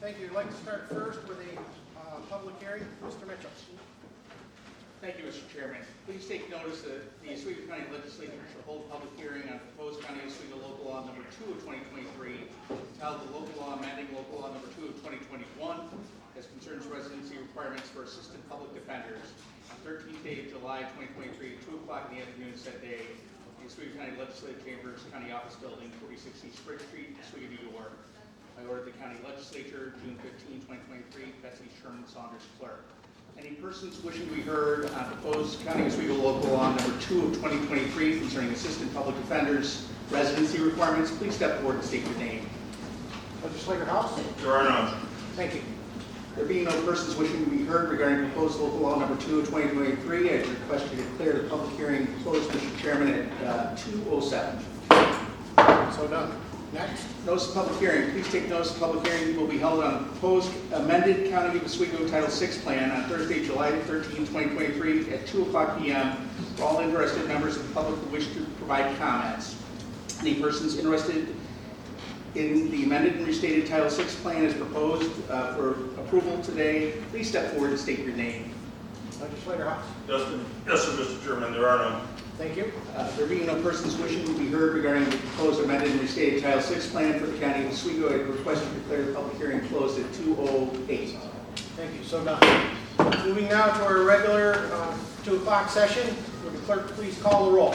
Thank you. I'd like to start first with a public hearing. Mr. Mitchell. Thank you, Mr. Chairman. Please take notice that the Oswego County Legislature shall hold a public hearing on proposed County of Oswego Local Law Number 2 of 2023, entitled the Local Law Amending Local Law Number 2 of 2021, as concerns residency requirements for assistant public defenders. On 13th day of July 2023, at 2 o'clock in the afternoon said day, the Oswego County Legislative Chambers, County Office Building, 46C Spring Street, Oswego, New York. I ordered the County Legislature, June 15, 2023, Betsy Sherman Saunders, Clerk. Any persons wishing to be heard on proposed County of Oswego Local Law Number 2 of 2023 concerning assistant public defenders residency requirements, please step forward and state your name. Legislator House. There are none. Thank you. There being no persons wishing to be heard regarding proposed Local Law Number 2 of 2023, I request you to declare the public hearing closed, Mr. Chairman, at 2:07. So done. Next. Notice of public hearing. Please take notice of public hearing will be held on proposed amended County of Oswego Title VI plan on Thursday, July 13, 2023 at 2 o'clock p.m. for all interested members of the public who wish to provide comments. Any persons interested in the amended and restated Title VI plan as proposed for approval today, please step forward and state your name. Legislator House. Yes, sir, Mr. Chairman, there are none. Thank you. There being no persons wishing to be heard regarding the proposed amended and restated Title VI plan for the County of Oswego, I request you declare the public hearing closed at 2:08. Thank you. So done. Moving now to our regular 2 o'clock session. Would the clerk please call the roll?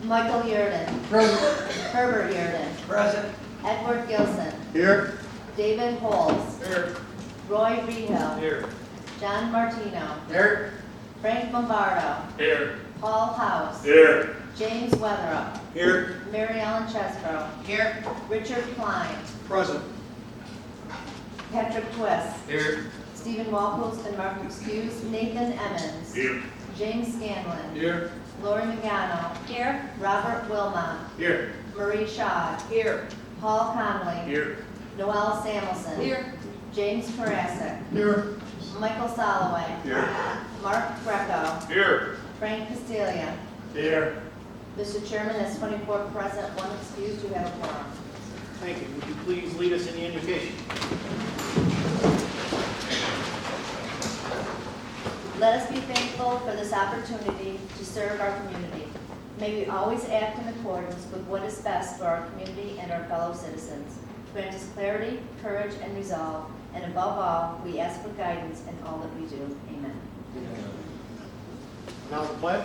Michael Yerdon. Present. Herbert Yerdon. Present. Edward Gilson. Here. David Holz. Here. Roy Rehill. Here. John Martino. Here. Frank Bombardo. Here. Paul House. Here. James Weatherup. Here. Mary Ellen Chesbro. Here. Richard Klein. Present. Patrick Twist. Here. Stephen Walpost and Mark Excuse. Nathan Emmons. Here. James Scanlon. Here. Lori Magano. Here. Robert Wilmot. Here. Marie Shaw. Here. Paul Conley. Here. Noel Samuelson. Here. James Karasik. Here. Michael Soloway. Here. Mark Greco. Here. Frank Castelia. Here. Mr. Chairman, that's 24 present, 1 excused. You have a quorum. Thank you. Would you please lead us in the invocation? Let us be thankful for this opportunity to serve our community. May we always act in accordance with what is best for our community and our fellow citizens. Grant us clarity, courage, and resolve. And above all, we ask for guidance in all that we do. Amen. Now the pledge.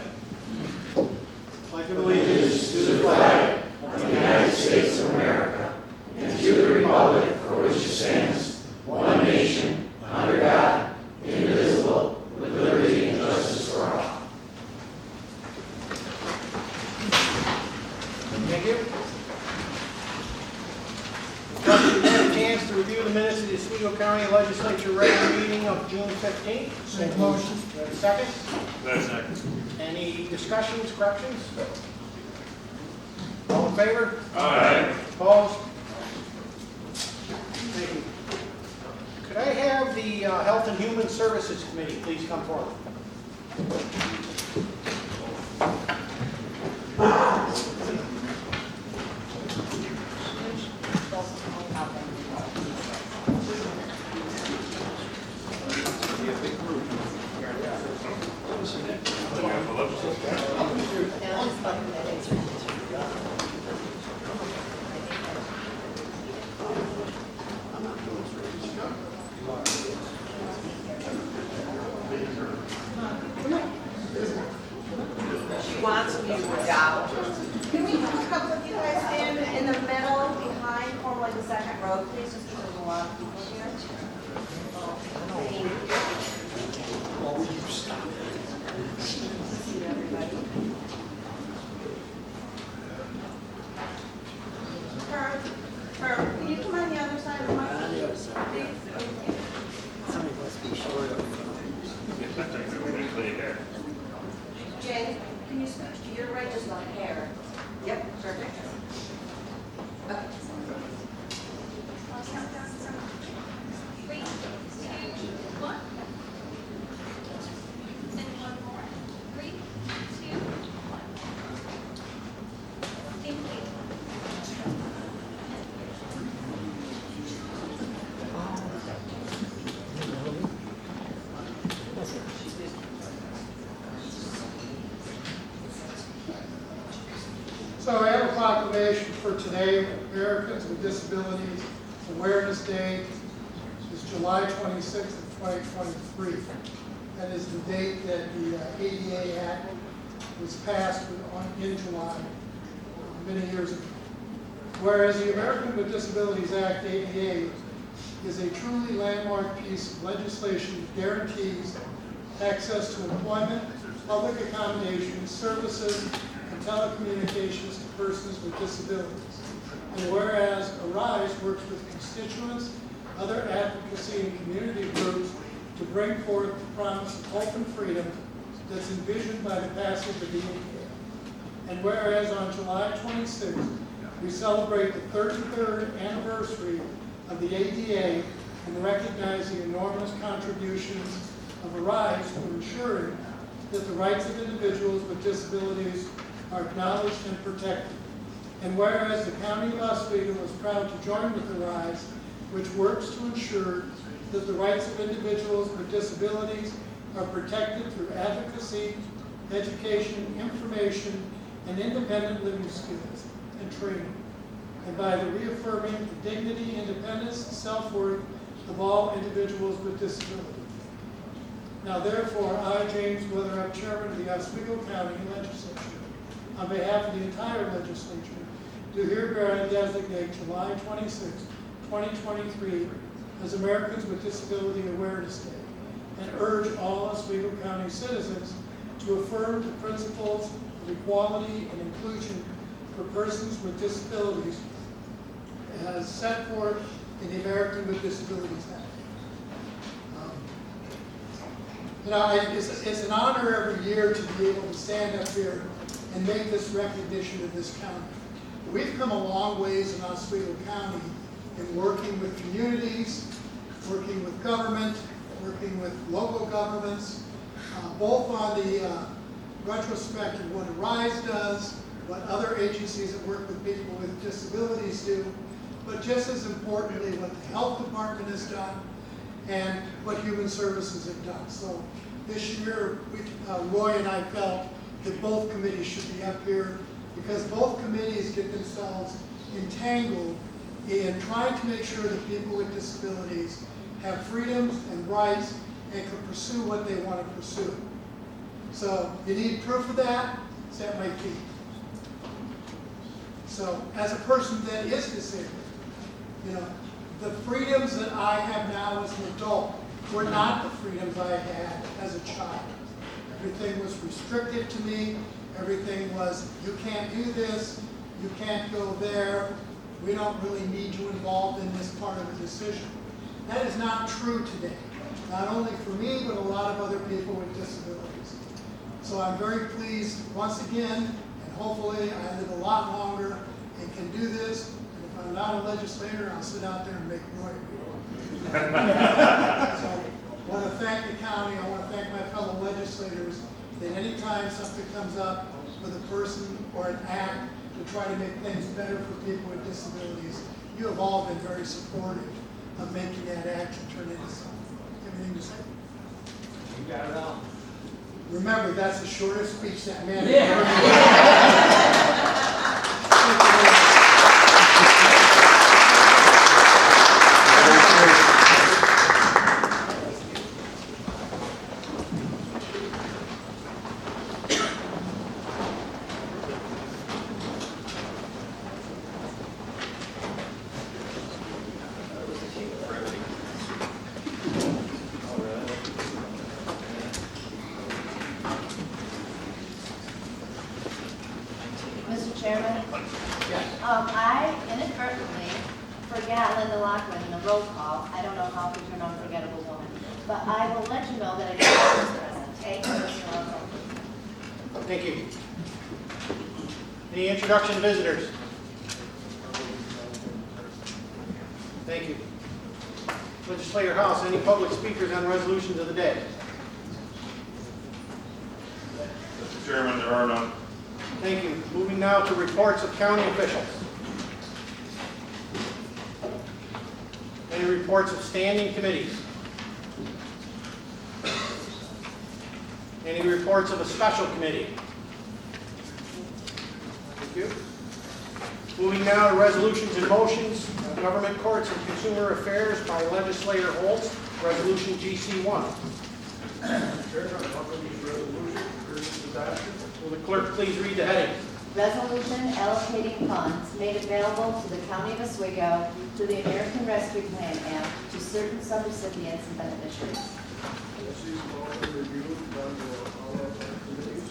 Pledge of Allegiance to the flag of the United States of America and to the republic for which it stands, one nation, under God, indivisible, with liberty and justice for all. Thank you. You've had a chance to review the minutes of the Oswego County Legislature regular meeting of June 15th. Make a motion. Do you have a second? Second. Any discussions, corrections? All in favor? Aye. Opposed? Thank you. Could I have the Health and Human Services Committee please come forward? She wants me to adopt. Can we have a couple of you guys stand in the middle behind, or like the second row, please, just because there's a lot of people here. Thank you. Everybody. Herb, can you come on the other side of the mic? On the other side. Please. Somebody must be short of. Jay, can you switch to your right just on hair? Yep, perfect. Okay. 3, 2, proclamation for today, Americans with Disabilities Awareness Day, is July 26th of 2023. That is the date that the ADA Act was passed in July, many years ago. Whereas the American with Disabilities Act, ADA, is a truly landmark piece of legislation that guarantees access to employment, public accommodations, services, and telecommunications to persons with disabilities. And whereas ARISE works with constituents, other advocacy and community groups to bring forth the promise of hope and freedom that's envisioned by the passage of the ADA. And whereas on July 26th, we celebrate the 33rd anniversary of the ADA and recognize the enormous contributions of ARISE to ensuring that the rights of individuals with disabilities are acknowledged and protected. And whereas the County of Oswego is proud to join with ARISE, which works to ensure that the rights of individuals with disabilities are protected through advocacy, education, information, and independent living skills and training, and by the reaffirming the dignity, independence, and self-worth of all individuals with disabilities. Now therefore, I, James Witherup, Chairman of the Oswego County Legislature, on behalf of the entire legislature, do hereby designate July 26, 2023 as Americans with Disability Awareness Day, and urge all Oswego County citizens to affirm the principles of equality and inclusion for persons with disabilities as set forth in the American with Disabilities Act. It's an honor every year to be able to stand up here and make this recognition of this county. We've come a long ways in Oswego County in working with communities, working with government, working with local governments, both on the retrospect of what ARISE does, what other agencies that work with people with disabilities do, but just as importantly, what the health department has done and what human services have done. So this year, Roy and I felt that both committees should be up here because both committees get themselves entangled in trying to make sure that people with disabilities have freedoms and rights and can pursue what they want to pursue. So you need proof of that, set my feet. So as a person that is disabled, the freedoms that I have now as an adult were not the freedoms I had as a child. Everything was restricted to me. Everything was, you can't do this, you can't go there, we don't really need you involved in this part of the decision. That is not true today, not only for me, but a lot of other people with disabilities. So I'm very pleased once again, and hopefully I live a lot longer and can do this. And if I'm not a legislator, I'll sit out there and make Roy So I want to thank the county, I want to thank my fellow legislators, that anytime something comes up with a person or an act to try to make things better for people with disabilities, you have all been very supportive of making that action turn into something. Everything to say? You got it all. Remember, that's the shortest speech that man Mr. Chairman? I inadvertently forgot Linda Lockwood in the roll call. I don't know how to turn on forgettable woman, but I will let you know that I was present. Okay? Thank you. Any introduction visitors? Thank you. Legislator House, any public speakers on resolutions of the day? Mr. Chairman, there are none. Thank you. Moving now to reports of county officials. Any reports of standing committees? Any reports of a special committee? Thank you. Moving now to resolutions and motions, government courts and consumer affairs by legislator Holtz, resolution GC1. Chairman, I offer this resolution for its adoption. Will the clerk please read the heading? Resolution allocating funds made available to the County of Oswego through the American Rescue Plan Act to certain subrecipients and beneficiaries. This is all been reviewed by all of our committees.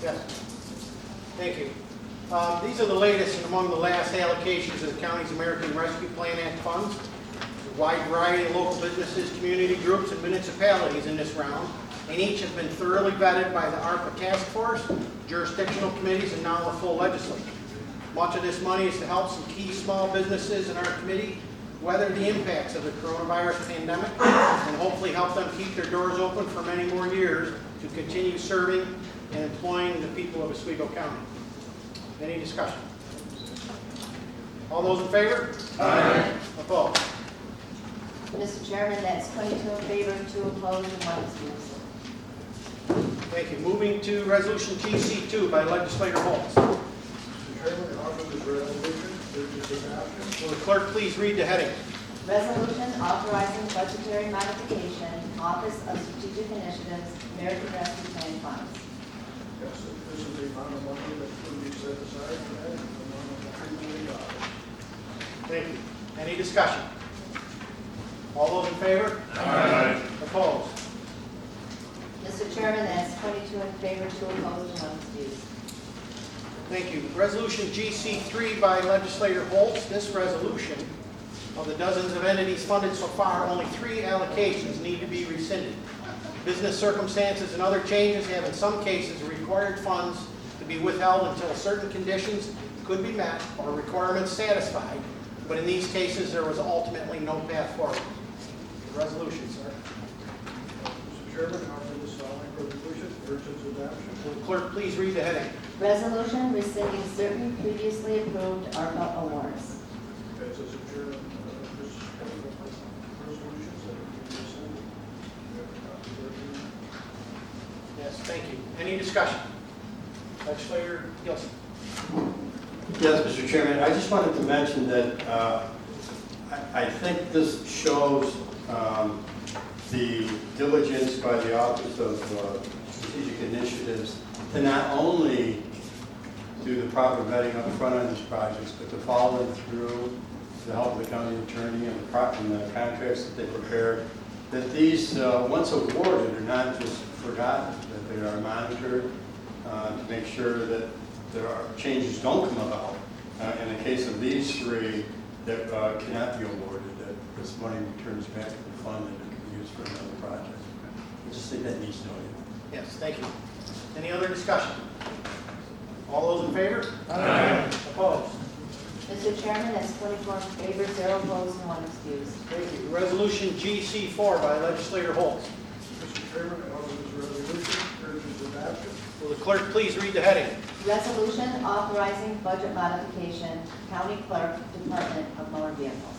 Yes. Thank you. These are the latest and among the last allocations of the county's American Rescue Plan Act funds. A wide variety of local businesses, community groups, and municipalities in this round, and each have been thoroughly vetted by the ARPA task force, jurisdictional committees, and now the full legislature. Much of this money is to help some key small businesses in our committee weather the impacts of the coronavirus pandemic and hopefully help them keep their doors open for many more years to continue serving and employing the people of Oswego County. Any discussion? All those in favor? Aye. Opposed? Mr. Chairman, that's 22 in favor, 2 opposed, and 1 excused. Thank you. Moving to resolution GC2 by legislator Holtz. Mr. Chairman, I offer this resolution for its adoption. Will the clerk please read the heading? Resolution authorizing budgetary modification, Office of Strategic Initiatives, American Rescue Plan Funds. Yes, this is the amount of money that will be set aside for that, the amount of $3 million. Thank you. Any discussion? All those in favor? Aye. Opposed? Mr. Chairman, that's 22 in favor, 2 opposed, and 1 excused. Thank you. Resolution GC3 by legislator Holtz. This resolution, of the dozens of entities funded so far, only 3 allocations need to be rescinded. Business circumstances and other changes have in some cases required funds to be withheld until certain conditions could be met or requirements satisfied, but in these cases there was ultimately no path forward. Resolution, sir. Mr. Chairman, I offer this following resolution for its adoption. Will the clerk please read the heading? Resolution rescinding certain previously approved ARPA awards. As is adjourned, this resolutions that have been rescinded. We have a copy of it. Yes, thank you. Any discussion? Legislator Gilson. Yes, Mr. Chairman, I just wanted to mention that I think this shows the diligence by the Office of Strategic Initiatives to not only do the proper vetting up front on these projects, but to follow them through the help of the county attorney and the contracts that they prepared, that these, once awarded, are not just forgotten, that they are monitored to make sure that there are changes don't come about. In the case of these 3 that cannot be awarded, that this money returns back to the fund and it can be used for another project. I just think that needs noted. Yes, thank you. Any other discussion? All those in favor? Aye. Opposed? Mr. Chairman, that's 24 in favor, 0 opposed, and 1 excused. Thank you. Resolution GC4 by legislator Holtz. Mr. Chairman, I offer this resolution for its adoption. Will the clerk please read the heading? Resolution authorizing budget modification, County Clerk, Department of Motor Vehicles.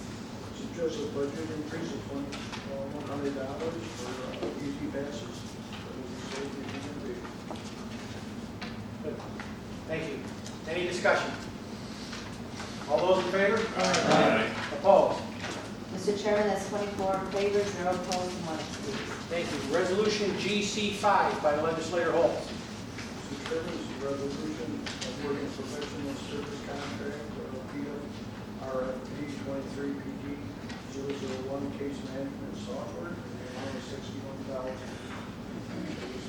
Suggest a budget increase of $100 for easy passes. That will be saved in the community. Good. Thank you. Any discussion? All those in favor? Aye. Opposed? Mr. Chairman, that's 24 in favor, 0 opposed, and 1 excused. Thank you. Resolution GC5 by legislator Holtz. Mr. Chairman, this is a resolution awarding professional service contract, RFP 23PD 001 case management software, in the amount of $61,000.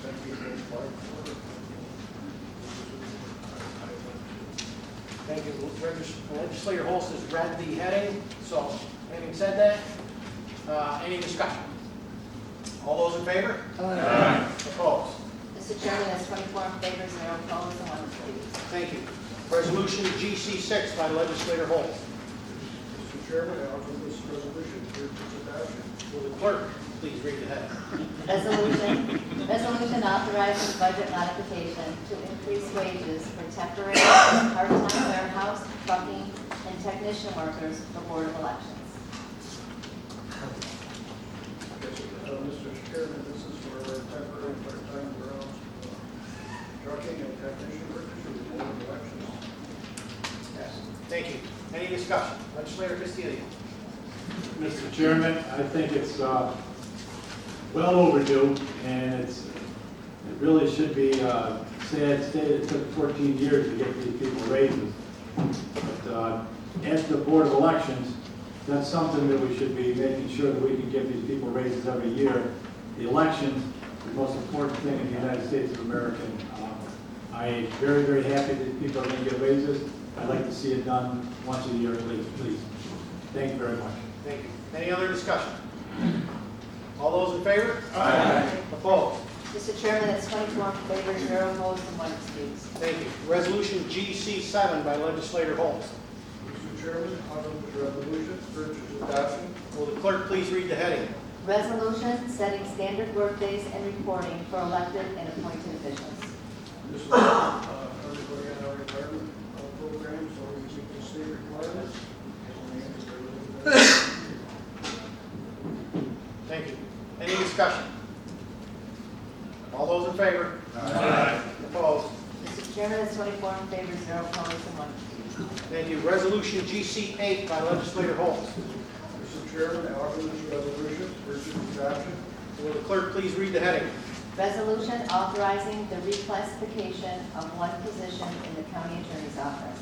Thank you for applying for it. Thank you. Legislator Holtz has read the heading. So, having said that, any discussion? All those in favor? Aye. Opposed? Mr. Chairman, that's 24 in favor, 0 opposed, and 1 excused. Thank you. Resolution GC6 by legislator Holtz. Mr. Chairman, I offer this resolution for its adoption. Will the clerk please read the heading? Resolution authorizing budget modification to increase wages for temporary and part-time warehouse, trucking, and technician workers for Board of Elections. Mr. Chairman, this is for temporary part-time electing a technician workers for the board of elections. Yes. Thank you. Any discussion? Legislator Castillo. Mr. Chairman, I think it's well overdue, and it really should be sad state. It took 14 years to get these people raises. But as the Board of Elections, that's something that we should be making sure that we can give these people raises every year. The elections, the most important thing in the United States of America. I'm very, very happy that people are going to get raises. I'd like to see it done once a year at least, please. Thank you very much. Thank you. Any other discussion? All those in favor? Aye. Opposed? Mr. Chairman, that's 24 in favor, 0 opposed, and 1 excused. Thank you. Resolution GC7 by Legislator Holmes. Mr. Chairman, offer this resolution for its adoption. Will the clerk please read the heading? Resolution setting standard workdays and reporting for elected and appointed officials. This is everybody in our retirement program, so we meet the state requirements. Thank you. Any discussion? All those in favor? Aye. Opposed? Mr. Chairman, that's 24 in favor, 0 opposed, and 1 excused. Thank you. Resolution GC8 by Legislator Holmes. Mr. Chairman, I offer this resolution for its adoption. Will the clerk please read the heading? Resolution authorizing the reclassification of one position in the county attorney's office.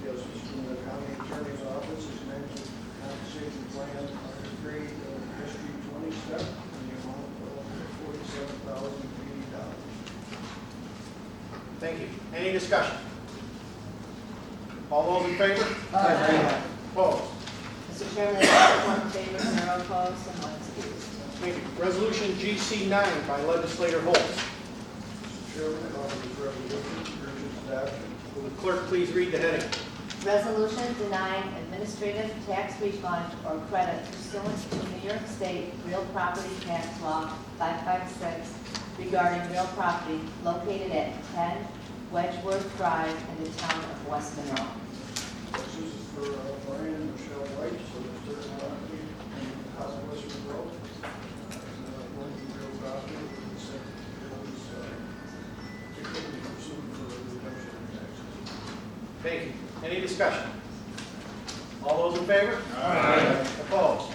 Yes, it's from the county attorney's office, it's mentioned compensation plan, grade, SG 20 step, in the amount of $47,080. Thank you. Any discussion? All those in favor? Aye. Opposed? Mr. Chairman, that's 24 in favor, 0 opposed, and 1 excused. Thank you. Resolution GC9 by Legislator Holmes. Mr. Chairman, I offer this resolution for its adoption. Will the clerk please read the heading? Resolution denying administrative tax refund or credit pursuant to New York State Real Property Tax Law 556 regarding real property located at 10 Wedgeworth Drive in the town of West Monroe. This is for Brian and Michelle White, so it's their property in House of West Monroe. One real property, it's pursued for reduction of taxes. Thank you. Any discussion? All those in favor? Aye. Opposed?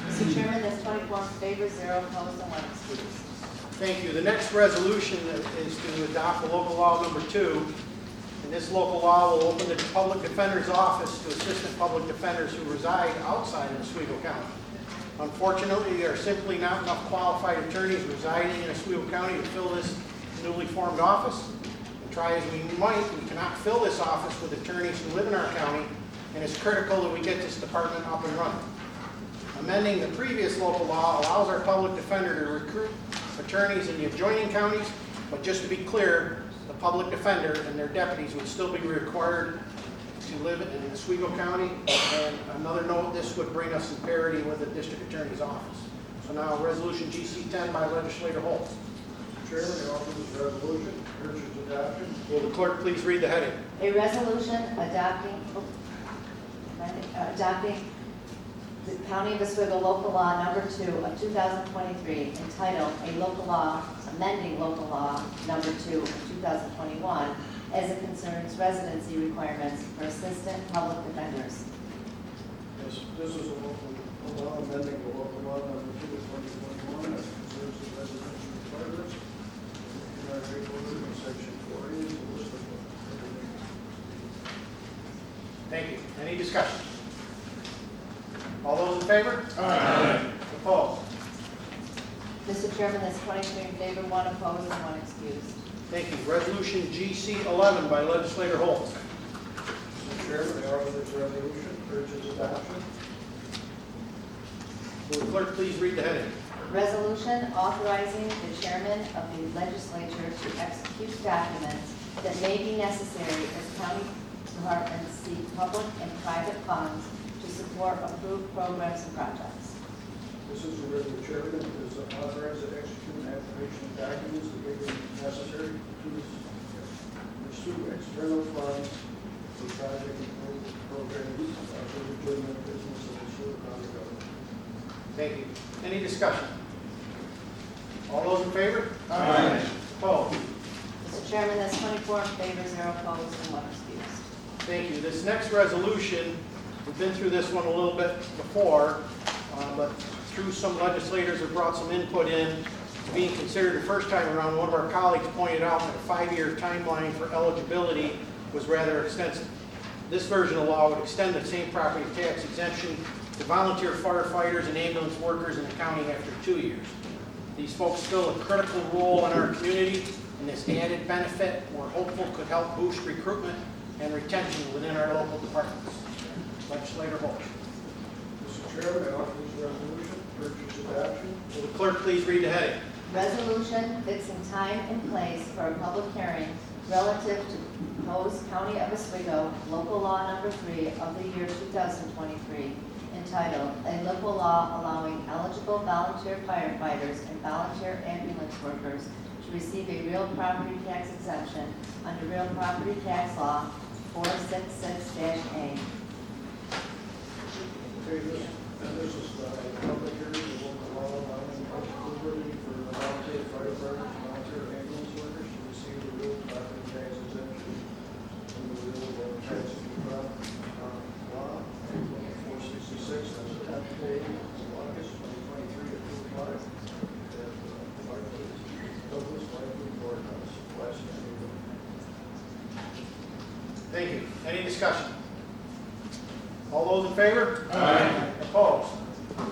Mr. Chairman, that's 24 in favor, 0 opposed, and 1 excused. Thank you. The next resolution is to adopt local law number 2. And this local law will open the public defender's office to assistant public defenders who reside outside of Oswego County. Unfortunately, there are simply not enough qualified attorneys residing in Oswego County to fill this newly formed office. And try as we might, we cannot fill this office with attorneys who live in our county, and it's critical that we get this department up and running. Amending the previous local law allows our public defender to recruit attorneys in the adjoining counties, but just to be clear, the public defender and their deputies would still be required to live in Oswego County. And another note, this would bring us in parity with the district attorney's office. So now, resolution GC10 by Legislator Holmes. Mr. Chairman, I offer this resolution for its adoption. Will the clerk please read the heading? A resolution adopting the County of Oswego Local Law Number 2 of 2023 entitled A Local Law Amending Local Law Number 2 of 2021 as it concerns residency requirements for assistant public defenders. Yes, this is a local law amending the local law number 2 of 2021 as it concerns the residential requirements. In our paperwork in section 4A is a list of Thank you. Any discussion? All those in favor? Aye. Opposed? Mr. Chairman, that's 23 in favor, 1 opposed, and 1 excused. Thank you. Resolution GC11 by Legislator Holmes. Mr. Chairman, I offer this resolution for its adoption. Will the clerk please read the heading? Resolution authorizing the chairman of the legislature to execute documents that may be necessary as county departments seek public and private funds to support approved programs and projects. This is where the chairman is authorized to execute an application of documents that may be necessary to pursue external funds for project and programs for the legitimate business of the Oswego County government. Thank you. Any discussion? All those in favor? Aye. Opposed? Mr. Chairman, that's 24 in favor, 0 opposed, and 1 excused. Thank you. This next resolution, we've been through this one a little bit before, but through some legislators have brought some input in. Being considered the first time around, one of our colleagues pointed out that a 5-year timeline for eligibility was rather extensive. This version of law would extend the same property tax exemption to volunteer firefighters and ambulance workers in the county after 2 years. These folks fill a critical role in our community, and this added benefit we're hopeful could help boost recruitment and retention within our local departments. Legislator Holt. Mr. Chairman, I offer this resolution for its adoption. Will the clerk please read the heading? Resolution fixing time and place for a public hearing relative to proposed County of Oswego Local Law Number 3 of the year 2023, entitled, "A Local Law Allowing Eligible Volunteer Firefighters and Volunteer Ambulance Workers to Receive a Real Property Tax Exemption under Real Property Tax Law 466-A." Okay, this is the public hearing of local law allowing eligibility for volunteer firefighters, volunteer ambulance workers to receive the real property tax exemption under the real tax law 466, as adopted date of August 2023 at 2 o'clock at Douglas Library Courthouse, West End. Thank you. Any discussion? All those in favor? Aye. Opposed?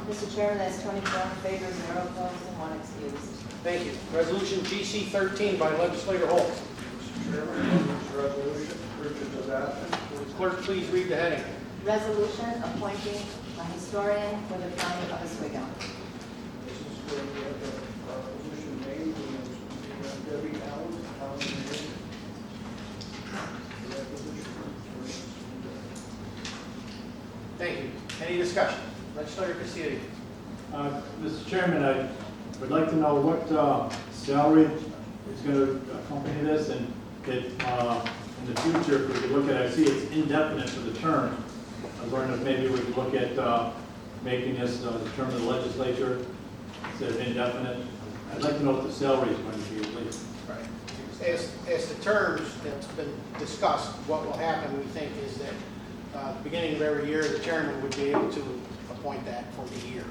Mr. Chairman, that's 24 in favor, 0 opposed, and 1 excused. Thank you. Resolution GC 13 by Legislator Holt. Mr. Chairman, I offer this resolution for its adoption. Will the clerk please read the heading? Resolution appointing a historian for the County of Oswego. This is where we have the position named, and it's Debbie Allen, town manager. The acquisition. Thank you. Any discussion? Legislator Castillo. Mr. Chairman, I would like to know what salary is going to accompany this, and that in the future, if we could look at, I see it's indefinite for the term. I was wondering if maybe we could look at making this the term of the legislature instead of indefinite. I'd like to know what the salary is going to be, please. Right. As the terms that's been discussed, what will happen, we think, is that at the beginning of every year, the chairman would be able to appoint that for the year.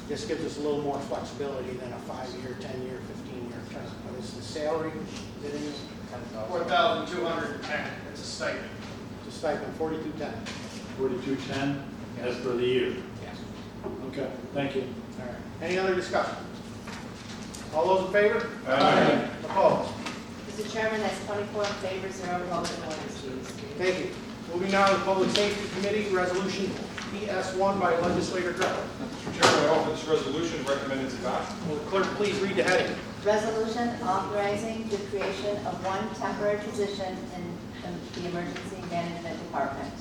This gives us a little more flexibility than a 5-year, 10-year, 15-year term. But it's the salary that is 4,210, it's a stipend. the stipend, 4210. 4210 as for the year. Yes. Okay, thank you. All right. Any other discussion? All those in favor? Aye. Opposed? Mr. Chairman, that's 24 in favor, 0 opposed, and 1 excused. Thank you. Moving now to the Public Safety Committee, Resolution PS1 by Legislator Greco. Mr. Chairman, I offer this resolution, recommend its adoption. Will the clerk please read the heading? Resolution authorizing the creation of 1 temporary position in the Emergency Management Department.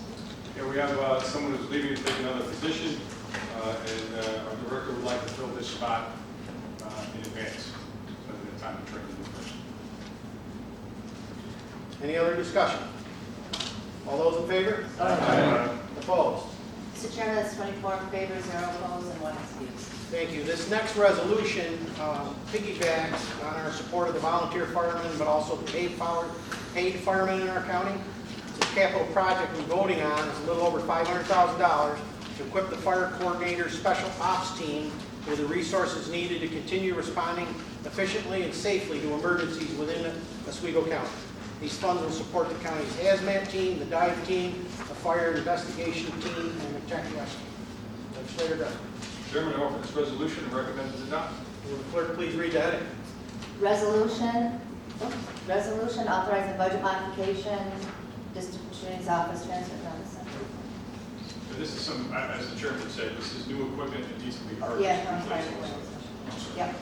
Here we have someone who's leaving to take another position, and our director would like to fill this spot in advance, so that the time to train the new person. Any other discussion? All those in favor? Opposed? Mr. Chairman, that's 24 in favor, 0 opposed, and 1 excused. Thank you. This next resolution piggybacks on our support of the volunteer firemen, but also the paid firemen in our county. This capital project we're voting on is a little over $500,000 to equip the fire coordinator's special ops team with the resources needed to continue responding efficiently and safely to emergencies within Oswego County. These funds will support the county's hazmat team, the dive team, the fire investigation team, and the tech rescue. Legislator Greco. Mr. Chairman, I offer this resolution and recommend its adoption. Will the clerk please read the heading? Resolution authorizing budget modification, District Attorney's Office transfer notice. So this is some, as the chairman said, this is new equipment that needs to be purchased. Yeah, I'm sorry. Yep.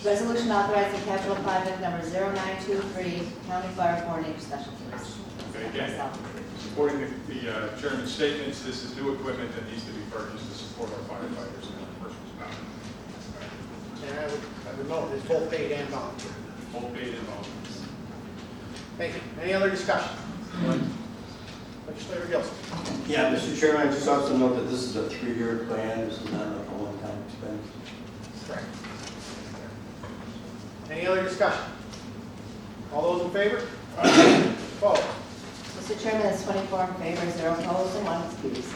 Resolution authorizing capital project number 0923, County Fire Coordinator Special Force. Okay, again, supporting the chairman's statements, this is new equipment that needs to be purchased to support our firefighters and our first responders. And I would note, it's both paid and volunteer. Both paid and volunteer. Thank you. Any other discussion? Legislator Gilson. Yeah, Mr. Chairman, I just also note that this is a 3-year plan. This is not like a one-time expense. Correct. Any other discussion? All those in favor? Opposed? Mr. Chairman, that's 24 in favor, 0 opposed, and 1 excused.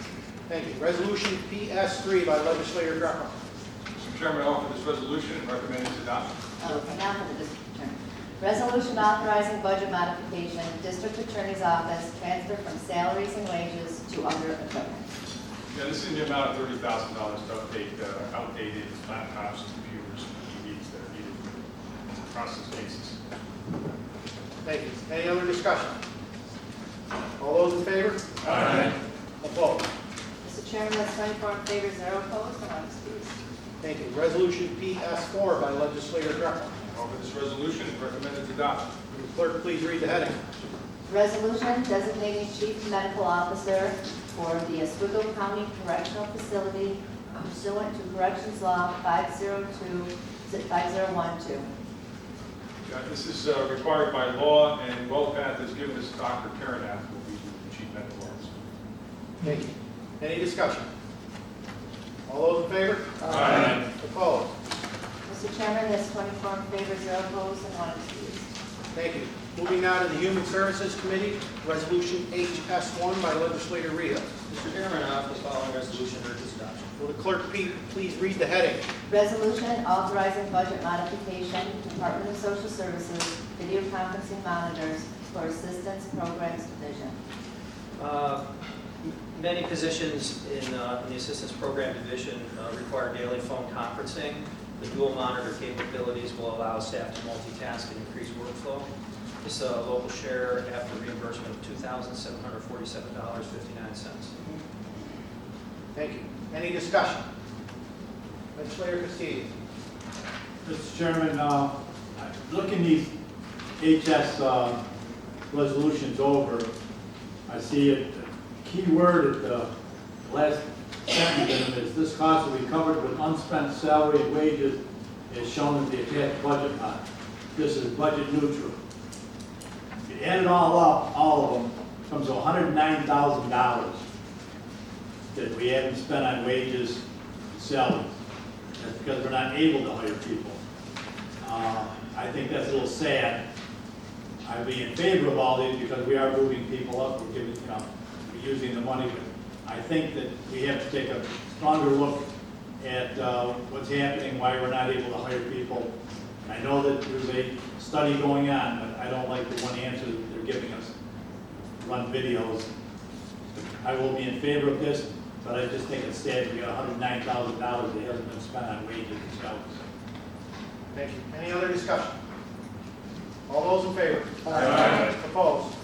Thank you. Resolution PS3 by legislator Greco. Mr. Chairman, I offer this resolution and recommend its adoption. Okay, now for the district attorney. Resolution authorizing budget modification, district attorney's office, transfer from salaries and wages to other equipment. Yeah, this is in the amount of $30,000 to update outdated laptops, computers, TVs that are needed for process cases. Thank you. Any other discussion? All those in favor? Aye. Opposed? Mr. Chairman, that's 24 in favor, 0 opposed, and 1 excused. Thank you. Resolution PS4 by legislator Greco. I offer this resolution and recommend its adoption. Will the clerk please read the heading? Resolution designating chief medical officer for the Oswego County Correctional Facility pursuant to Corrections Law 502-5012. This is required by law, and WellPath has given us Dr. Karanath, who will be the chief medical officer. Thank you. Any discussion? All those in favor? Aye. Opposed? Mr. Chairman, that's 24 in favor, 0 opposed, and 1 excused. Thank you. Moving now to the Human Services Committee, Resolution HS1 by legislator Rehale. Mr. Chairman, I offer the following resolution and urge its adoption. Will the clerk please read the heading? Resolution authorizing budget modification, Department of Social Services, video conferencing monitors for Assistance Programs Division. Many positions in the Assistance Program Division require daily phone conferencing. The dual monitor capabilities will allow staff to multitask and increase workflow. This local share after reimbursement of $2,747.59. Thank you. Any discussion? Legislator Castillo. Mr. Chairman, looking these HS resolutions over, I see a key word at the last sentence in them is this cost will be covered with unspent salary and wages as shown in the attached budget line. This is budget neutral. If you add it all up, all of them, comes to $109,000 that we haven't spent on wages and salaries. That's because we're not able to hire people. I think that's a little sad. I'd be in favor of all these because we are moving people up, we're giving, we're using the money, but I think that we have to take a stronger look at what's happening, why we're not able to hire people. I know that there's a study going on, but I don't like the one answer that they're giving us. Run videos. I will be in favor of this, but I just think it's sad we got $109,000 that hasn't been spent on wages and salaries. Thank you. Any other discussion? All those in favor? Aye. Opposed?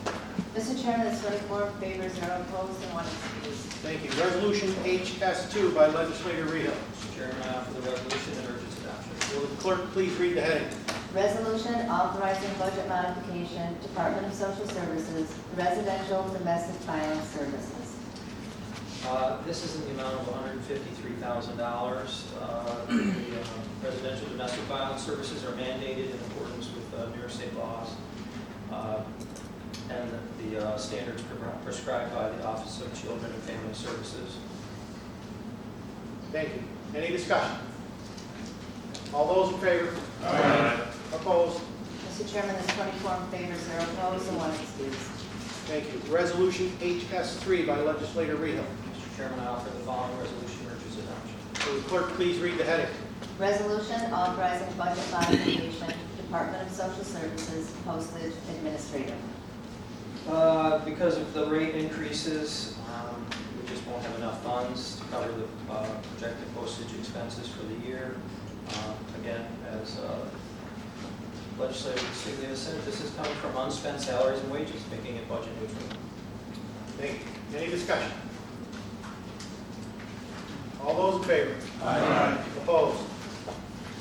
Mr. Chairman, that's 24 in favor, 0 opposed, and 1 excused. Thank you. Resolution HS2 by legislator Rehale. Mr. Chairman, I offer the resolution and urge its adoption. Will the clerk please read the heading? Resolution authorizing budget modification, Department of Social Services, Residential Domestic Violence Services. This is in the amount of $153,000. The residential domestic violence services are mandated in accordance with New York State laws and the standards prescribed by the Office of Children and Family Services. Thank you. Any discussion? All those in favor? Aye. Opposed? Mr. Chairman, that's 24 in favor, 0 opposed, and 1 excused. Thank you. Resolution HS3 by legislator Rehale. Mr. Chairman, I offer the following resolution and urge its adoption. Will the clerk please read the heading? Resolution authorizing budget modification, Department of Social Services, postage administrator. Because of the rate increases, we just won't have enough funds to cover the projected postage expenses for the year. Again, as Legislator Castillo said, this is coming from unspent salaries and wages, making it budget neutral. Thank you. Any discussion? All those in favor? Aye. Opposed?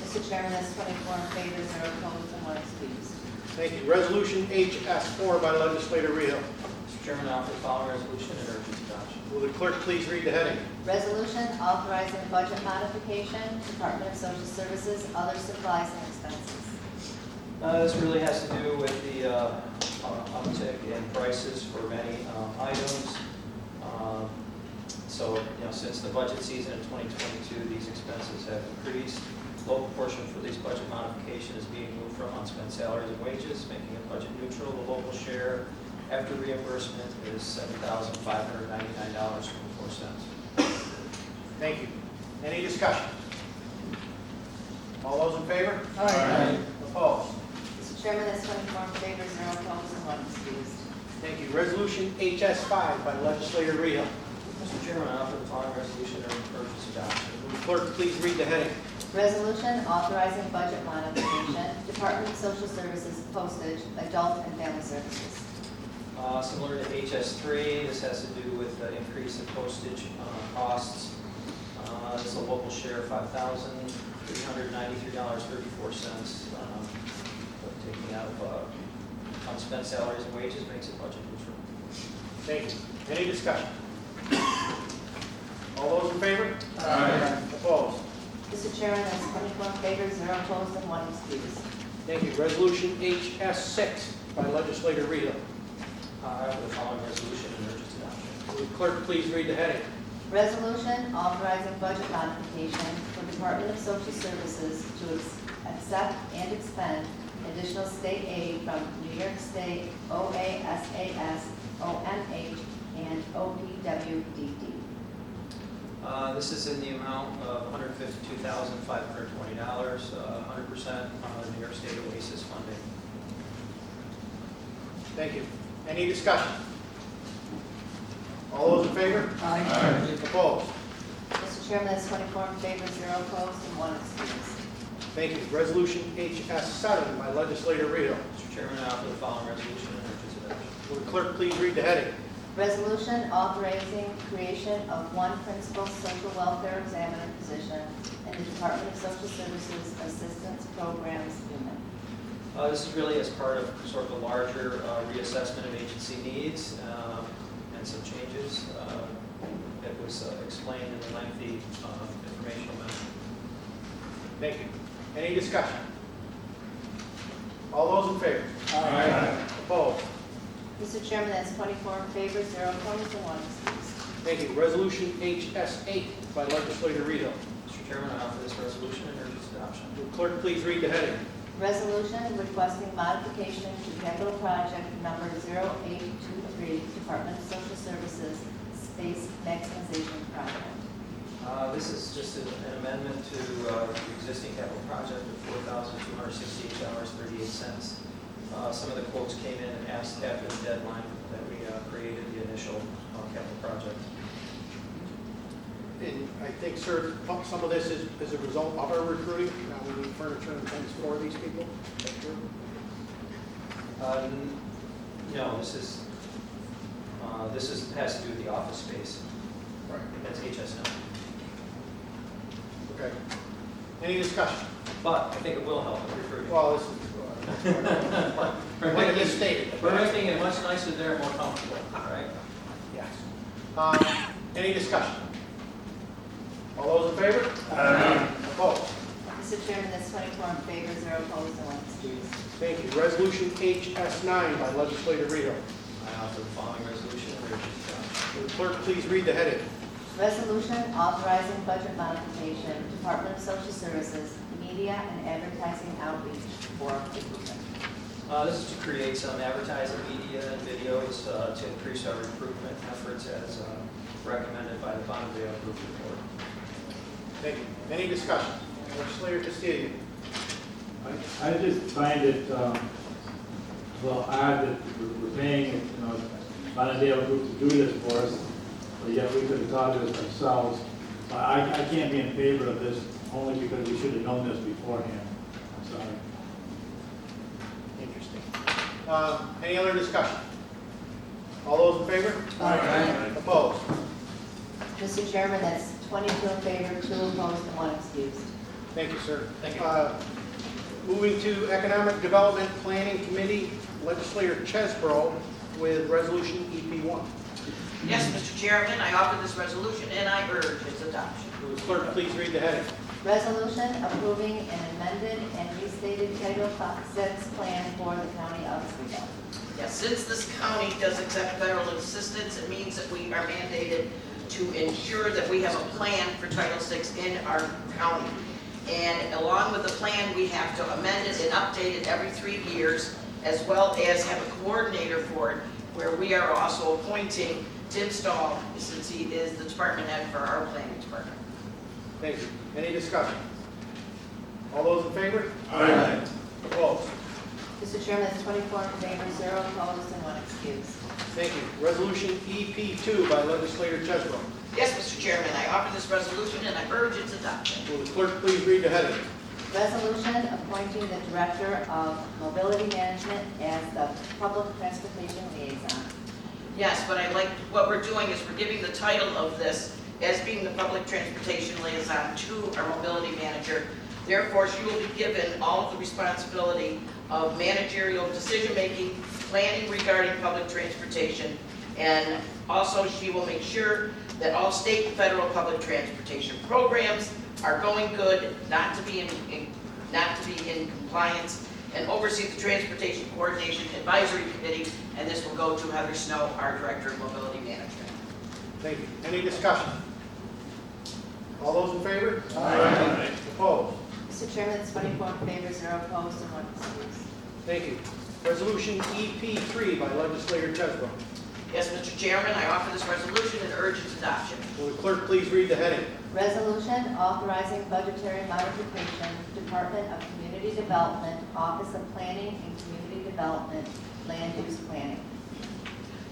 Mr. Chairman, that's 24 in favor, 0 opposed, and 1 excused. Thank you. Resolution HS4 by legislator Rehale. Mr. Chairman, I offer the following resolution and urge its adoption. Will the clerk please read the heading? Resolution authorizing budget modification, Department of Social Services, other supplies and expenses. This really has to do with the uptick in prices for many items. So, since the budget season in 2022, these expenses have increased. local portion for these budget modification is being moved from unspent salaries and wages, making it budget neutral. The local share after reimbursement is $7,599.24. Thank you. Any discussion? All those in favor? Aye. Opposed? Mr. Chairman, that's 24 in favor, 0 opposed, and 1 excused. Thank you. Resolution HS5 by legislator Rito. Mr. Chairman, I offer the following resolution and urge its adoption. Will the clerk please read the heading? Resolution authorizing budget modification, Department of Social Services postage, adult and family services. Similar to HS3, this has to do with the increase in postage costs. This is a local share of $5,393.34. Taking out unspent salaries and wages makes it budget neutral. Thank you. Any discussion? All those in favor? Aye. Opposed? Mr. Chairman, that's 24 in favor, 0 opposed, and 1 excused. Thank you. Resolution HS6 by legislator Rito. I offer the following resolution and urge its adoption. Will the clerk please read the heading? Resolution authorizing budget modification for Department of Social Services to accept and expend additional state aid from New York State, OASAS, OMH, and OPWDD. This is in the amount of $152,520, 100% New York State OASIS funding. Thank you. Any discussion? All those in favor? Aye. Opposed? Mr. Chairman, that's 24 in favor, 0 opposed, and 1 excused. Thank you. Resolution HS7 by legislator Rito. Mr. Chairman, I offer the following resolution and urge its adoption. Will the clerk please read the heading? Resolution authorizing creation of one principal social welfare examiner position in the Department of Social Services Assistance Programs Unit. This is really as part of sort of a larger reassessment of agency needs and some changes. It was explained in the lengthy informational memo. Thank you. Any discussion? All those in favor? Aye. Opposed? Mr. Chairman, that's 24 in favor, 0 opposed, and 1 excused. Thank you. Resolution HS8 by legislator Rito. Mr. Chairman, I offer this resolution and urge its adoption. Will the clerk please read the heading? Resolution requesting modification to capital project number 0823, Department of Social Services Space Maximization Project. This is just an amendment to the existing capital project of $4,268.38. Some of the quotes came in and asked after the deadline that we created the initial capital project. And I think, sir, some of this is as a result of our recruiting. Now we need furniture and things for these people. Is that true? No, this has to do with the office space. Right. That's HS now. Okay. Any discussion? But I think it will help with recruiting. Well, this is, like it is stated. We're making it much nicer there, more comfortable, right? Yes. Any discussion? All those in favor? Opposed? Mr. Chairman, that's 24 in favor, 0 opposed, and 1 excused. Thank you. Resolution HS9 by legislator Rito. I offer the following resolution and urge its adoption. Will the clerk please read the heading? Resolution authorizing budget modification, Department of Social Services, media and advertising outreach for recruitment. This is to create some advertising media and videos to increase our recruitment efforts as recommended by the Bonneville Group report. Thank you. Any discussion? Legislator Castillo. I just find it, odd that we're paying, Bonneville Group to do this for us, but yet we could have thought of this ourselves. I can't be in favor of this only because we should have known this beforehand. I'm sorry. Interesting. Any other discussion? All those in favor? Aye. Opposed? Mr. Chairman, that's 22 in favor, 2 opposed, and 1 excused. Thank you, sir. Thank you. Moving to Economic Development Planning Committee, Legislator Chesbro with Resolution EP1. Yes, Mr. Chairman, I offer this resolution and I urge its adoption. Will the clerk please read the heading? Resolution approving an amended and restated Title VI plan for the County of Oswego. Yes, since this county does accept federal assistance, it means that we are mandated to ensure that we have a plan for Title VI in our county. And along with the plan, we have to amend it and update it every 3 years, as well as have a coordinator for it, where we are also appointing Tim Stahl, since he is the department head for our planning department. Thank you. Any discussion? All those in favor? Aye. Opposed? Mr. Chairman, that's 24 in favor, 0 opposed, and 1 excused. Thank you. Resolution EP2 by legislator Chesbro. Yes, Mr. Chairman, I offer this resolution and I urge its adoption. Will the clerk please read the heading? Resolution appointing the Director of Mobility Management as the Public Transportation Liaison. Yes, but what we're doing is we're giving the title of this as being the public transportation liaison to our mobility manager. Therefore, she will be given all of the responsibility of managerial decision-making, planning regarding public transportation, and also she will make sure that all state and federal public transportation programs are going good, not to be in compliance, and oversee the Transportation Coordination Advisory Committee, and this will go to Heather Snow, our Director of Mobility Management. Thank you. Any discussion? All those in favor? Aye. Opposed? Mr. Chairman, that's 24 in favor, 0 opposed, and 1 excused. Thank you. Resolution EP3 by legislator Chesbro. Yes, Mr. Chairman, I offer this resolution and urge its adoption. Will the clerk please read the heading? Resolution authorizing budgetary modification, Department of Community Development, Office of Planning and Community Development, Land Use Planning.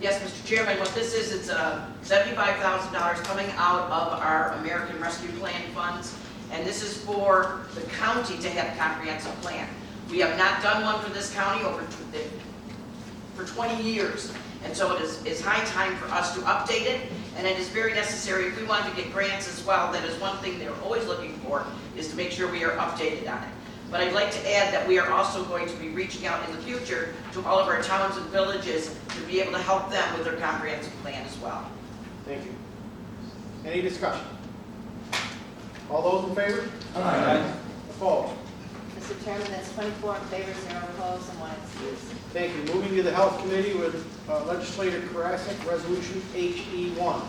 Yes, Mr. Chairman, what this is, it's $75,000 coming out of our American Rescue Plan funds, and this is for the county to have a comprehensive plan. We have not done one for this county for 20 years, and so it's high time for us to update it, and it is very necessary if we want to get grants as well. That is one thing they're always looking for, is to make sure we are updated on it. But I'd like to add that we are also going to be reaching out in the future to all of our towns and villages to be able to help them with their comprehensive plan as well. Thank you. Any discussion? All those in favor? Aye. Opposed? Mr. Chairman, that's 24 in favor, 0 opposed, and 1 excused. Thank you. Moving to the Health Committee with legislator Karasik, resolution HE1.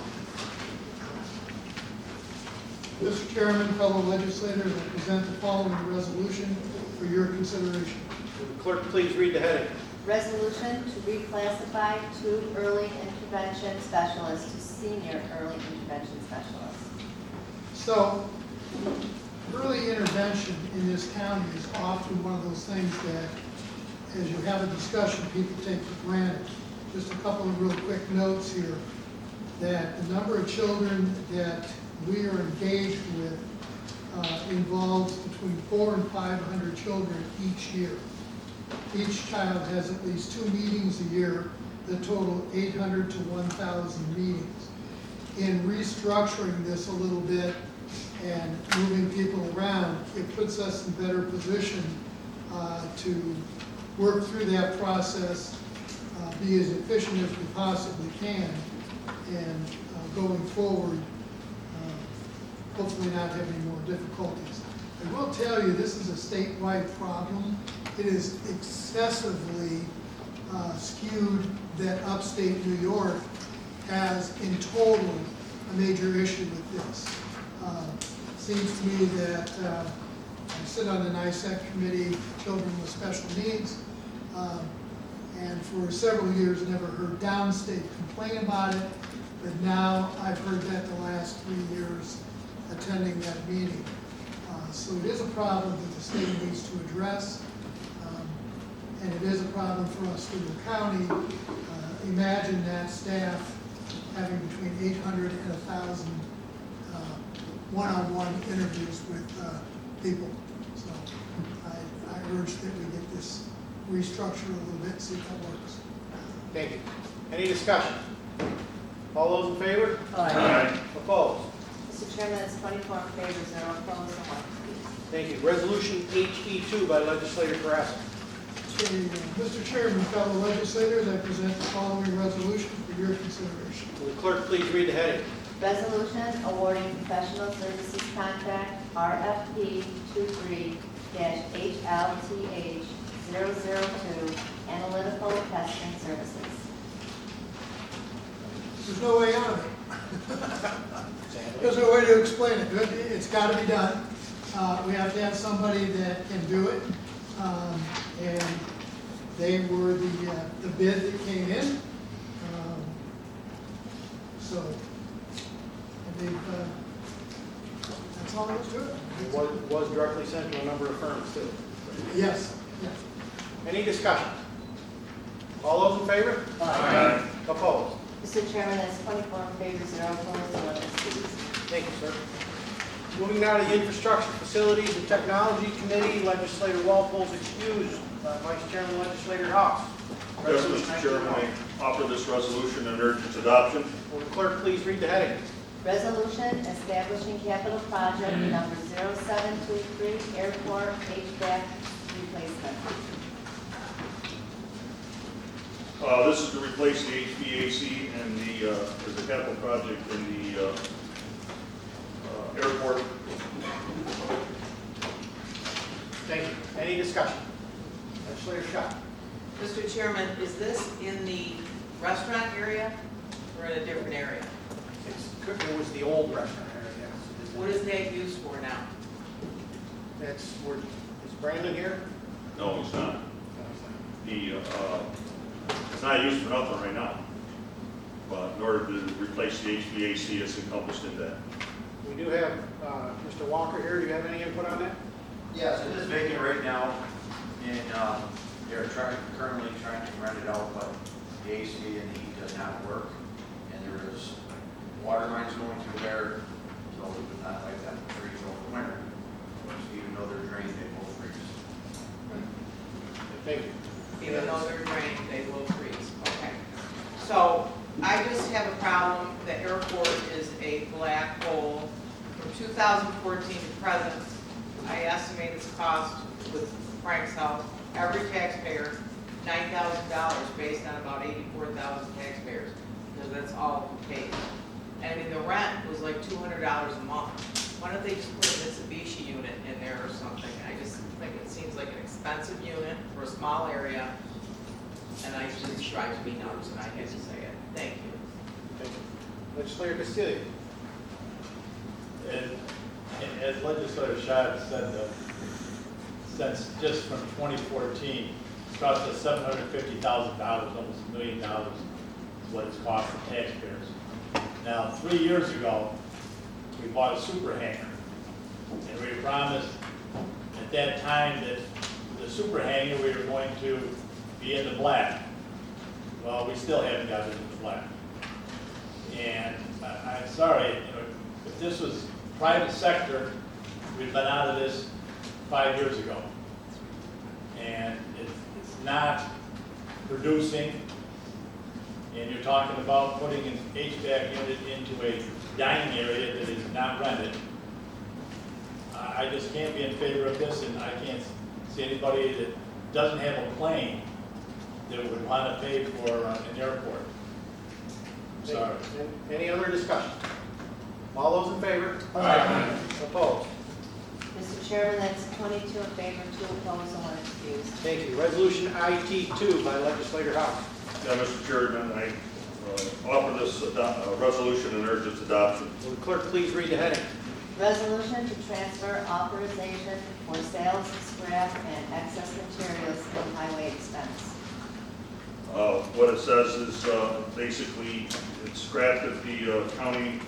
Mr. Chairman, fellow legislators, I present the following resolution for your consideration. Will the clerk please read the heading? Resolution to reclassify 2 early intervention specialists to senior early intervention specialists. So, early intervention in this county is often one of those things that, as you have a discussion, people take for granted. Just a couple of real quick notes here, that the number of children that we are engaged with involves between 400 and 500 children each year. Each child has at least 2 meetings a year that total 800 to 1,000 meetings. In restructuring this a little bit and moving people around, it puts us in better position to work through that process, be as efficient as we possibly can, and going forward, hopefully not have any more difficulties. I will tell you, this is a statewide problem. It is excessively skewed that upstate New York has in total a major issue with this. Seems to me that I sit on the NISAC committee, Children with Special Needs, and for several years never heard downstate complain about it, but now I've heard that the last 3 years attending that meeting. So it is a problem that the state needs to address, and it is a problem for us through the county. Imagine that staff having between 800 and 1,000 one-on-one interviews with people. So I urge that we get this restructured a little bit, see if that works. Thank you. Any discussion? All those in favor? Aye. Opposed? Mr. Chairman, that's 24 in favor, 0 opposed, and 1 excused. Thank you. Resolution HE2 by legislator Karasik. Mr. Chairman, fellow legislators, I present the following resolution for your consideration. Will the clerk please read the heading? Resolution awarding professional services contract RFP 23-HLTH 002 analytical testing services. There's no way out of it. There's no way to explain it. It's got to be done. we have to have somebody that can do it. And they were the bid that came in. So, I think, that's all there is to it. It was directly sent to a number of firms too. Yes, yes. Any discussion? All those in favor? Aye. Opposed? Mr. Chairman, that's 24 in favor, 0 opposed, 1 excused. Thank you, sir. Moving now to the Infrastructure, Facilities, and Technology Committee, Legislator Walpole's excused. Vice Chairman Legislator House. Yes, Mr. Chairman, I offer this resolution and urge its adoption. Will the clerk please read the heading? Resolution establishing capital project number 0723, airport HVAC replacement. This is to replace the HVAC and as a capital project in the airport. Thank you. Any discussion? Legislator Schott. Mr. Chairman, is this in the restaurant area or in a different area? It was the old restaurant area, yes. What is that used for now? That's where, is Brandon here? No, it's not. It's not used for nothing right now. But in order to replace the HVAC, it's encompassed in that. We do have Mr. Walker here. Do you have any input on that? Yes, it is vacant right now, and they're currently trying to rent it out, but the AC and the heat does not work, and there is water lines going through there, so we would not like that to freeze over the winter. Even though they're drained, they will freeze. Thank you. Even though they're drained, they will freeze. Okay. So I just have a problem. The airport is a black hole. From 2014 to present, I estimate its cost with Frank's help, every taxpayer, $9,000 based on about 84,000 taxpayers, because that's all we paid. And I mean, the rent was like $200 a month. Why don't they just put a Mitsubishi unit in there or something? I just think it seems like an expensive unit for a small area, and I just drives me nuts, and I hate to say it. Thank you. Thank you. Legislator Castillo. And as Legislator Schott said, since just from 2014, it's cost us $750,000, almost $1 million is what it's cost for taxpayers. Now, 3 years ago, we bought a super hangar, and we promised at that time that the super hangar, we were going to be in the black. Well, we still haven't got it in the black. And I'm sorry, if this was private sector, we'd been out of this 5 years ago. And it's not producing, and you're talking about putting an HVAC unit into a dining area that is not rented. I just can't be in favor of this, and I can't see anybody that doesn't have a plane that would want to pay for an airport. Sorry. Any other discussion? All those in favor? Aye. Opposed? Mr. Chairman, that's 22 in favor, 2 opposed, and 1 excused. Thank you. Resolution IT2 by Legislator House. Yeah, Mr. Chairman, I offer this resolution and urge its adoption. Will the clerk please read the heading? Resolution to transfer authorization for sales of scrap and excess materials and highway expense. What it says is basically it's scrapped at the county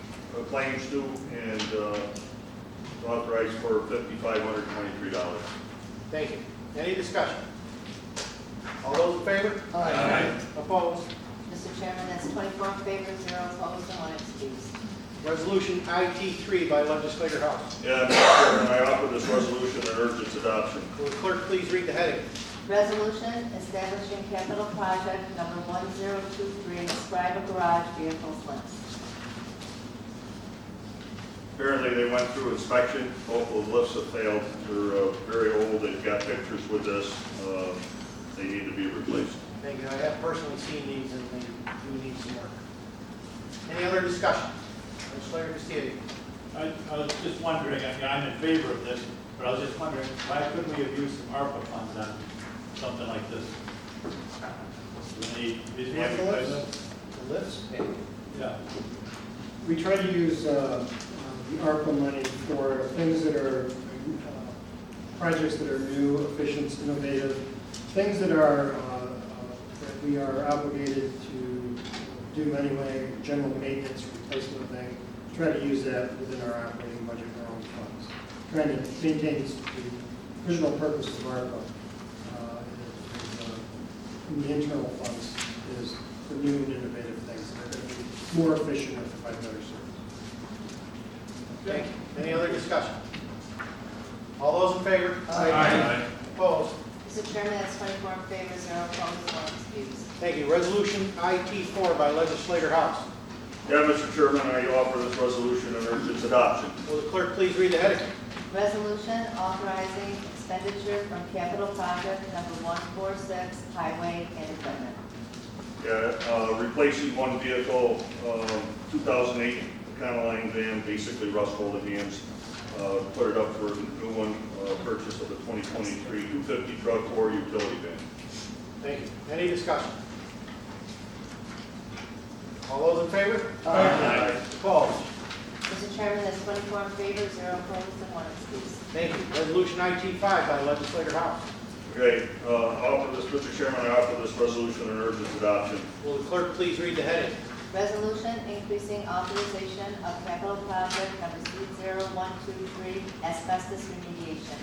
claims due and authorized for $5,523. Thank you. Any discussion? All those in favor? Aye. Opposed? Mr. Chairman, that's 24 in favor, 0 opposed, and 1 excused. Resolution IT3 by Legislator House. Yeah, Mr. Chairman, I offer this resolution and urge its adoption. Will the clerk please read the heading? Resolution establishing capital project number 1023, Scribe Garage Vehicles List. Apparently, they went through inspection. Both of the lifts have failed. They're very old. They've got pictures with this. They need to be replaced. Thank you. I have personally seen these and they do need some work. Any other discussion? Legislator Castillo. I was just wondering, I mean, I'm in favor of this, but I was just wondering, why couldn't we have used some ARPA funds on something like this? The lifts? Yeah. We try to use the ARPA money for things that are projects that are new, efficient, innovative, things that are, that we are obligated to do anyway, general maintenance, replacement thing, try to use that within our operating budget and our own funds. Trying to maintain the original purpose of ARPA in the internal funds is for new and innovative things that are going to be more efficient and provide better service. Thank you. Any other discussion? All those in favor? Aye. Opposed? Mr. Chairman, that's 24 in favor, 0 opposed, 1 excused. Thank you. Resolution IT4 by Legislator House. Yeah, Mr. Chairman, I offer this resolution and urge its adoption. Will the clerk please read the heading? Resolution authorizing expenditure from capital project number 146, highway and equipment. Yeah, replacing one vehicle, 2008 Econoline van, basically rust holding hands. Put it up for a new one, purchase of the 2023 250 truck or utility van. Thank you. Any discussion? All those in favor? Aye. Opposed? Mr. Chairman, that's 24 in favor, 0 opposed, and 1 excused. Thank you. Resolution IT5 by Legislator House. Okay, offer this, Mr. Chairman, I offer this resolution and urge its adoption. Will the clerk please read the heading? Resolution increasing authorization of capital project number 0123, asbestos remediation.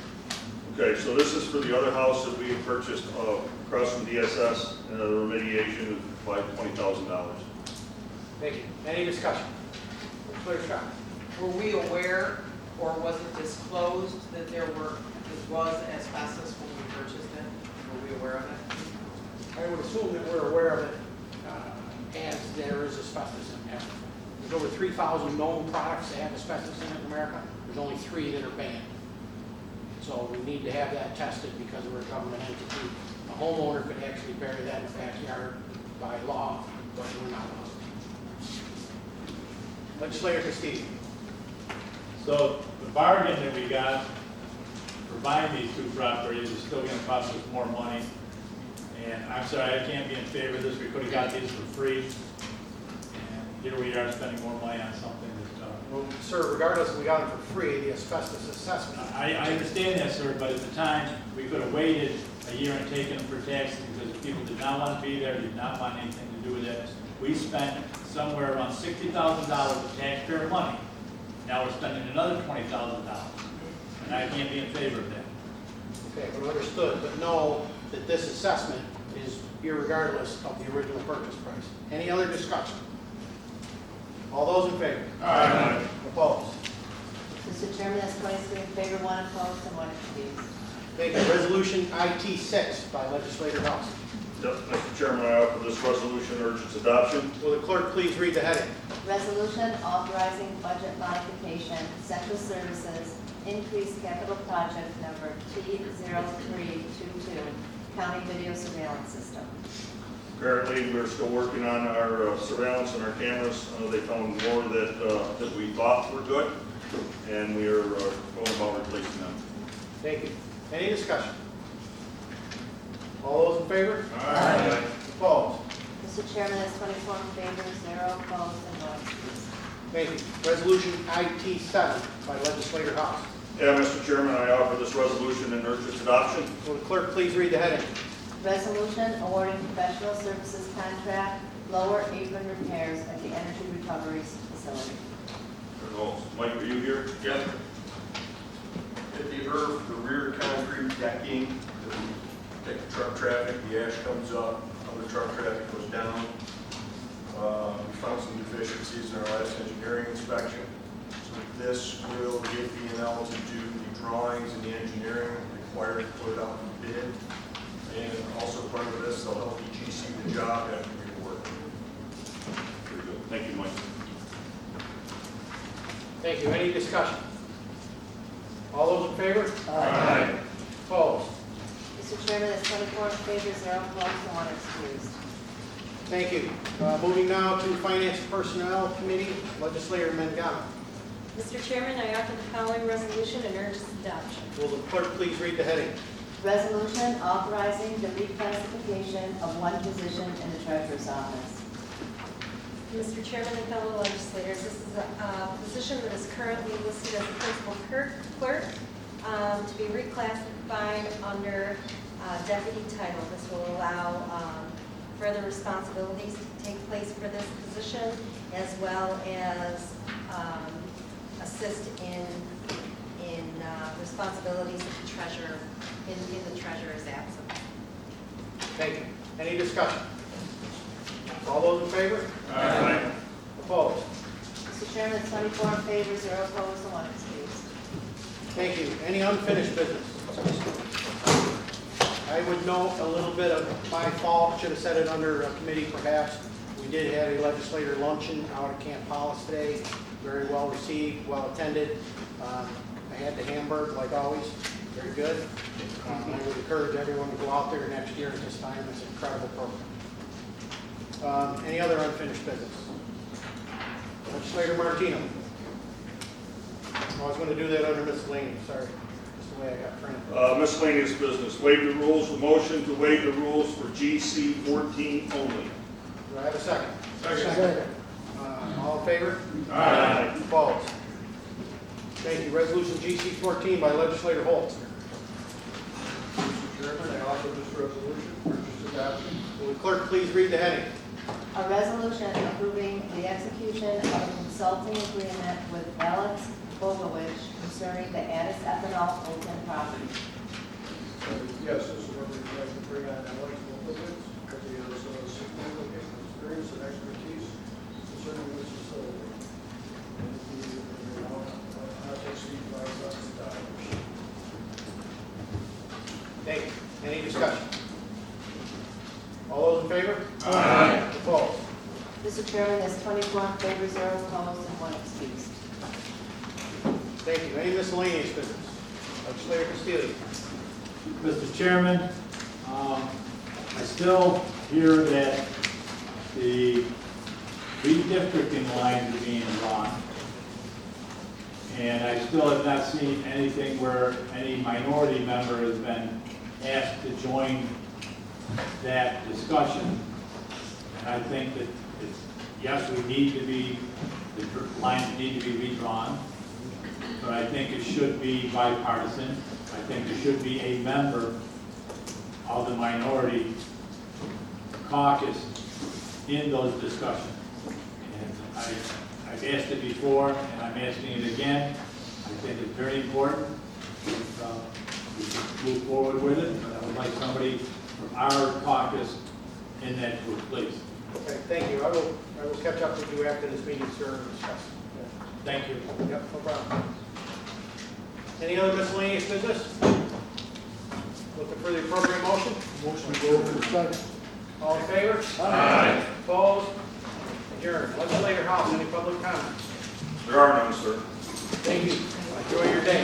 Okay, so this is for the other house that we had purchased across from DSS, the remediation is $20,000. Thank you. Any discussion? Legislator Scott. Were we aware, or was it disclosed that there was asbestos when we purchased it? Were we aware of it? I would assume that we're aware of it as there is asbestos in there. There's over 3,000 known products that have asbestos in it in America. There's only 3 that are banned. So we need to have that tested because we're a government entity. A homeowner could actually bury that in the backyard by law, but we're not allowed. Legislator Castillo. So the bargain that we got for buying these 2 properties is still gonna cost us more money. And I'm sorry, I can't be in favor of this. We could have got these for free. And here we are spending more money on something that, Well, sir, regardless if we got them for free, the asbestos assessment. I understand that, sir, but at the time, we could have waited a year and taken them for taxes because people did not want to be there, did not want anything to do with it. We spent somewhere around $60,000 of taxpayer money. Now we're spending another $20,000. And I can't be in favor of that. Okay, but understood, but know that this assessment is irregardless of the original purchase price. Any other discussion? All those in favor? Aye. Opposed? Mr. Chairman, that's 23 in favor, 1 opposed, and 1 excused. Thank you. Resolution IT6 by Legislator House. Yep, Mr. Chairman, I offer this resolution, urge its adoption. Will the clerk please read the heading? Resolution authorizing budget modification, central services, increased capital project number T0322, county video surveillance system. Currently, we're still working on our surveillance and our cameras. They found more that we thought were good, and we are going about replacing them. Thank you. Any discussion? All those in favor? Aye. Opposed? Mr. Chairman, that's 24 in favor, 0 opposed, and 1 excused. Thank you. Resolution IT7 by Legislator House. Yeah, Mr. Chairman, I offer this resolution and urge its adoption. Will the clerk please read the heading? Resolution awarding professional services contract, lower apron repairs at the Energy Recovery Facility. Mike, are you here? Yeah. At the earth, the rear concrete decking, take the truck traffic, the ash comes up, other truck traffic goes down. We found some deficiencies in our last engineering inspection. So this will get B&L to do the drawings and the engineering required to put it out for bid. And also part of this, they'll help EGC the job after we work. Very good. Thank you, Mike. Thank you. Any discussion? All those in favor? Aye. Opposed? Mr. Chairman, that's 24 in favor, 0 opposed, and 1 excused. Thank you. Moving now to Finance and Personnel Committee, Legislator Mangano. Mr. Chairman, I offer the following resolution and urge its adoption. Will the clerk please read the heading? Resolution authorizing the reclassification of 1 position in the treasurer's office. Mr. Chairman and fellow legislators, this is a position that is currently listed as the principal clerk. to be reclassified under deputy title. This will allow further responsibilities to take place for this position, as well as assist in responsibilities of the treasurer in the treasurer's absence. Thank you. Any discussion? All those in favor? Aye. Opposed? Mr. Chairman, 24 in favor, 0 opposed, and 1 excused. Thank you. Any unfinished business? I would note a little bit of my fault, should have said it under a committee perhaps. We did have a legislator luncheon out at Camp Hollis today, very well received, well attended. I had the hamburger like always, very good. I would encourage everyone to go out there next year at this time, it's an incredible program. Any other unfinished business? Legislator Martino. I was going to do that under miscellaneous, sorry. That's the way I got printed. Miscellaneous business, waive the rules, the motion to waive the rules for GC 14 only. Do I have a second? Second. All in favor? Aye. Opposed? Thank you. Resolution GC 14 by Legislator Holt. Mr. Chairman, I offer this resolution for its adoption. Will the clerk please read the heading? A resolution approving the execution of a consulting agreement with Alex Bogowich concerning the Addis ethanol Fulton property. Yes, this is what we'd like to bring on Alex Wolfowitz, because he has significant experience and expertise concerning this facility. And the amount not to exceed $5,000. Thank you. Any discussion? All those in favor? Aye. Opposed? Mr. Chairman, there's 24 in favor, 0 opposed, and 1 excused. Thank you. Any miscellaneous business? Legislator Castillo. Mr. Chairman, I still hear that the redistricting lines are being drawn. And I still have not seen anything where any minority member has been asked to join that discussion. And I think that it's, yes, we need to be, the lines need to be redrawn, but I think it should be bipartisan. I think there should be a member of the minority caucus in those discussions. And I've asked it before, and I'm asking it again. I think it's very important. We should move forward with it, but I would like somebody from our caucus in that group, please. Okay, thank you. I will catch up with you after this meeting, sir, and discuss. Thank you. Yep, no problem. Any other miscellaneous business? Looking for the appropriate motion? Motion to go over the second. All in favor? Aye. Opposed? Adjourned. Legislator House, any public comments? There are none, sir. Thank you. Enjoy your day.